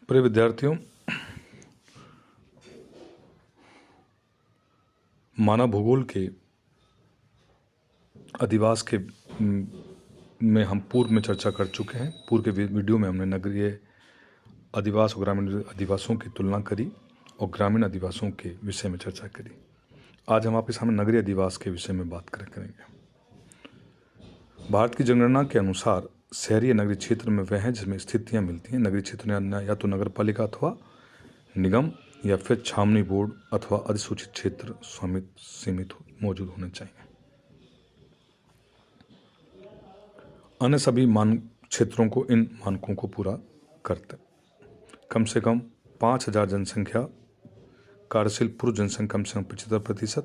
प्रिय विद्यार्थियों, मानव भूगोल के अधिवास के में हम पूर्व में चर्चा कर चुके हैं। पूर्व के वीडियो में हमने नगरीय अधिवास और ग्रामीण अधिवासों की तुलना करी और ग्रामीण अधिवासों के विषय में चर्चा करी। आज हम आपके सामने नगरीय अधिवास के विषय में बात करेंगे। भारत की जनगणना के अनुसार शहरी या नगरीय क्षेत्र में वह है जिसमें स्थितियां मिलती हैं। नगरीय क्षेत्र में या तो नगर पालिका अथवा निगम या फिर छावनी बोर्ड अथवा अधिसूचित क्षेत्र सीमित मौजूद होने चाहिए। अन्य सभी क्षेत्रों को इन मानकों को पूरा करते। कम से कम 5,000 जनसंख्या, कार्यशील पुरुष जनसंख्या कम से कम 75%,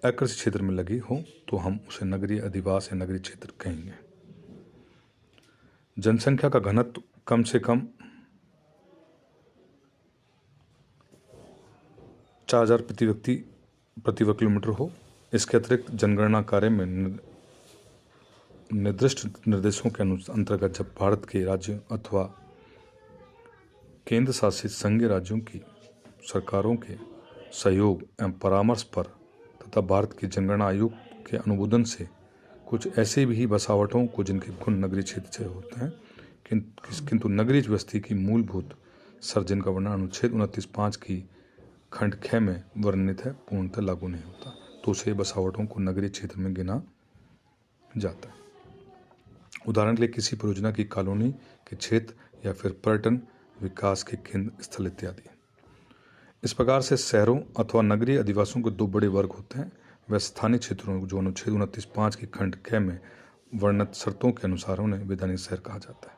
अकृषि क्षेत्र में लगी हो तो हम उसे नगरीय अधिवास या नगरीय क्षेत्र कहेंगे। जनसंख्या का घनत्व कम से कम 4,000 प्रति वर्ग किलोमीटर हो। इसके अतिरिक्त जनगणना कार्य में निर्दिष्ट निर्देशों के अंतर्गत जब भारत के राज्य अथवा केंद्र शासित संघीय राज्यों की सरकारों के सहयोग एवं परामर्श पर तथा भारत के जनगणना आयोग के अनुमोदन से कुछ ऐसे भी बसावटों को जिनके गुण नगरीय क्षेत्र से होते हैं किंतु नगरीय बस्ती की मूलभूत सर्जन का वर्णन अनुच्छेद 29(5) की खंड ख में वर्णित है पूर्णतः लागू नहीं होता, तो उसे बसावटों को नगरीय क्षेत्र में गिना जाता है। उदाहरण के लिए किसी परियोजना की कॉलोनी के क्षेत्र या फिर पर्यटन विकास के केंद्र स्थल इत्यादि। इस प्रकार से शहरों अथवा नगरीय अधिवासों के दो बड़े वर्ग होते हैं। वह स्थानीय क्षेत्रों जो अनुच्छेद 29(5) की खंड ख में वर्णित शर्तों के अनुसार उन्हें वैधानिक शहर कहा जाता है।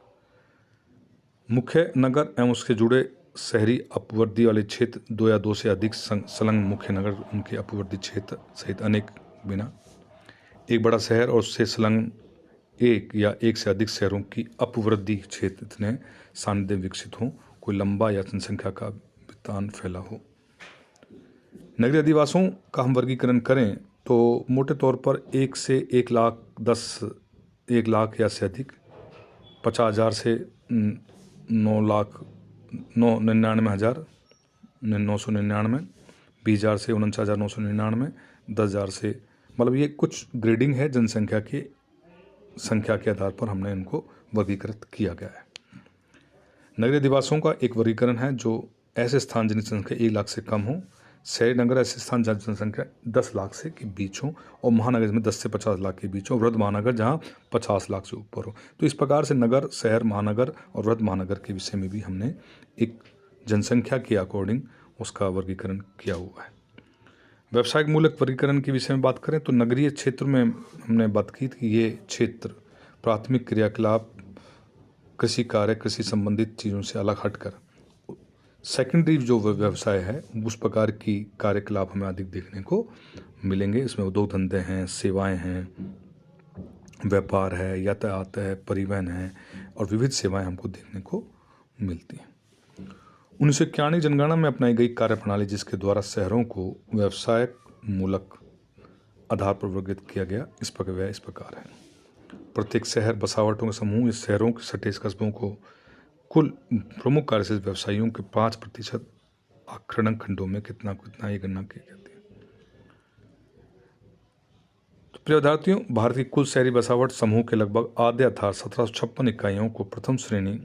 मुख्य नगर एवं उसके जुड़े शहरी अपवर्दी वाले क्षेत्र, दो या दो से अधिक संलग्न मुख्य नगर, उनके अपवर्दी क्षेत्र सहित अनेक बिना एक बड़ा शहर और उससे संलग्न एक या एक से अधिक शहरों की अपवृद्धि क्षेत्र इतने सानिध्य विकसित हो, कोई लंबा या जनसंख्या का वितान फैला हो। नगरीय अधिवासों का हम वर्गीकरण करें तो मोटे तौर पर 1 से 1 लाख या से अधिक, 50,000 से 9,99,999, 20,000 से 49,999, 10,000 से, मतलब ये कुछ ग्रेडिंग है जनसंख्या की संख्या के आधार पर हमने इनको वर्गीकृत किया गया है। नगरीय अधिवासों का एक वर्गीकरण है जो ऐसे स्थान जिनकी जनसंख्या 1 लाख से कम हो, शहरी नगर ऐसे स्थान जहाँ जनसंख्या 10 लाख से के बीच हो और महानगर में 10 से 50 लाख के बीच हो, वृहद महानगर जहाँ 50 लाख से ऊपर हो। तो इस प्रकार से नगर, शहर, महानगर और वृहद महानगर के विषय में भी हमने एक जनसंख्या के अकॉर्डिंग उसका वर्गीकरण किया हुआ है। व्यावसायिक मूलक वर्गीकरण के विषय में बात करें तो नगरीय क्षेत्र में हमने बात की कि ये क्षेत्र प्राथमिक क्रियाकलाप, कृषि कार्य, कृषि संबंधित चीज़ों से अलग हटकर सेकेंडरी जो व्यवसाय है उस प्रकार की कार्यकलाप हमें अधिक देखने को मिलेंगे। इसमें उद्योग धंधे हैं, सेवाएं हैं, व्यापार है, यातायात है, परिवहन है और विविध सेवाएं हमको देखने को मिलती हैं। 1991 जनगणना में अपनाई गई कार्य प्रणाली जिसके द्वारा शहरों को व्यवसायिक मूलक आधार पर वर्गीकृत किया गया, इस प्रकार है। प्रत्येक शहर बसावटों के समूह, इस शहरों के सटे कस्बों को कुल प्रमुख कार्यशील व्यवसायियों के 5% आक्रामण खंडों में कितना ये गणना की जाती है। तो प्रिय विद्यार्थियों, भारत की कुल शहरी बसावट समूह के लगभग आधे अर्थात 1756 इकाइयों को प्रथम श्रेणी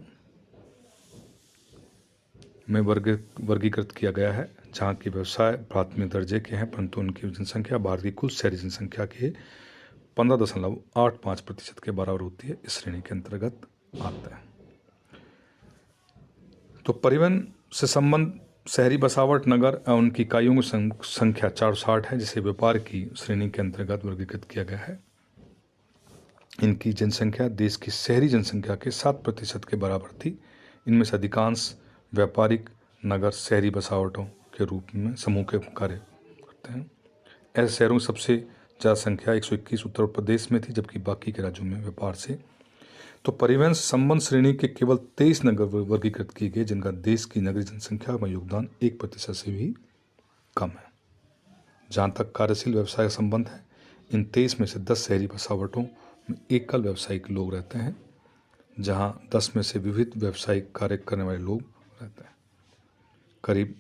में वर्गीकृत किया गया है, जहाँ के व्यवसाय प्राथमिक दर्जे के हैं परंतु उनकी जनसंख्या भारत की कुल शहरी जनसंख्या के 15.85% के बराबर होती है। इस श्रेणी के अंतर्गत आता है। तो परिवहन से संबंध शहरी बसावट नगर एवं उनकी इकाइयों की संख्या 460 है, जिसे व्यापार की श्रेणी के अंतर्गत वर्गीकृत किया गया है। इनकी जनसंख्या देश की शहरी जनसंख्या के 7% के बराबर थी। इनमें से अधिकांश व्यापारिक नगर शहरी बसावटों के रूप में समूह के कार्य करते हैं। ऐसे शहरों की सबसे ज़्यादा संख्या 121 उत्तर प्रदेश में थी, जबकि बाकी के राज्यों में व्यापार से। तो परिवहन संबंध श्रेणी के केवल 23 नगर वर्गीकृत किए गए जिनका देश की नगरीय जनसंख्या में योगदान 1% से भी कम है। जहाँ तक कार्यशील व्यवसाय का संबंध है, इन 23 में से 10 शहरी बसावटों में एकल व्यावसायिक लोग रहते हैं, जहाँ 10 में से विविध व्यावसायिक कार्य करने वाले लोग करीब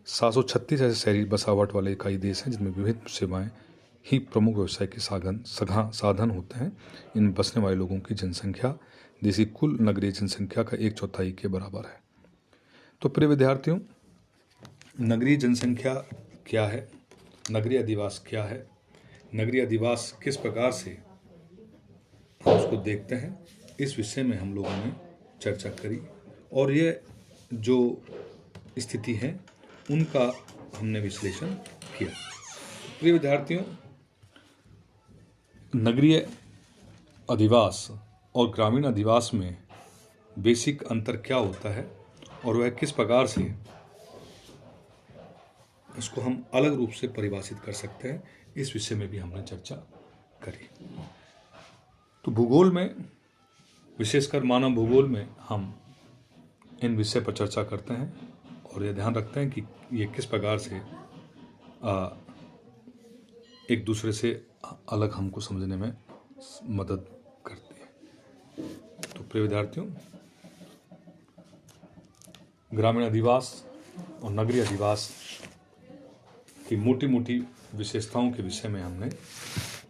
736 ऐसे शहरी बसावट वाले इकाई देश हैं जिनमें विभिन्न सेवाएं ही प्रमुख व्यवसाय के साधन होते हैं। इन बसने वाले लोगों की जनसंख्या देश की कुल नगरीय जनसंख्या का 1/4 के बराबर है। तो प्रिय विद्यार्थियों, नगरीय जनसंख्या क्या है, नगरीय अधिवास क्या है, नगरीय अधिवास किस प्रकार से हम उसको देखते हैं, इस विषय में हम लोगों ने चर्चा करी और ये जो स्थिति है उनका हमने विश्लेषण किया। प्रिय विद्यार्थियों, नगरीय अधिवास और ग्रामीण अधिवास में बेसिक अंतर क्या होता है और वह किस प्रकार से इसको हम अलग रूप से परिभाषित कर सकते हैं, इस विषय में भी हमने चर्चा करी। तो भूगोल में, विशेषकर मानव भूगोल में, हम इन विषय पर चर्चा करते हैं और यह ध्यान रखते हैं कि ये किस प्रकार से एक दूसरे से अलग हमको समझने में मदद करती है। तो प्रिय विद्यार्थियों, ग्रामीण अधिवास और नगरीय अधिवास की मोटी मोटी विशेषताओं के विषय में हमने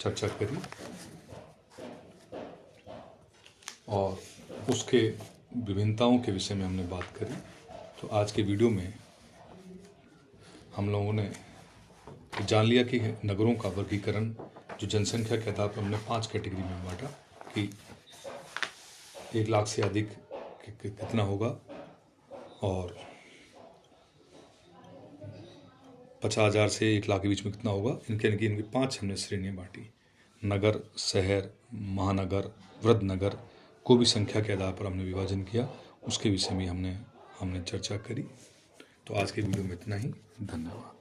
चर्चा करी और उसके विभिन्नताओं के विषय में हमने बात करी। तो आज के वीडियो में हम लोगों ने जान लिया कि नगरों का वर्गीकरण जो जनसंख्या के आधार पर हमने 5 कैटेगरी में बांटा कि 1 लाख से अधिक कितना होगा और 50,000 से 1 लाख के बीच में कितना होगा। इनकी 5 हमने श्रेणियाँ बांटी। नगर, शहर, महानगर, वृहद नगर को भी संख्या के आधार पर हमने विभाजन किया, उसके विषय में हमने चर्चा करी। तो आज के वीडियो में इतना ही। धन्यवाद।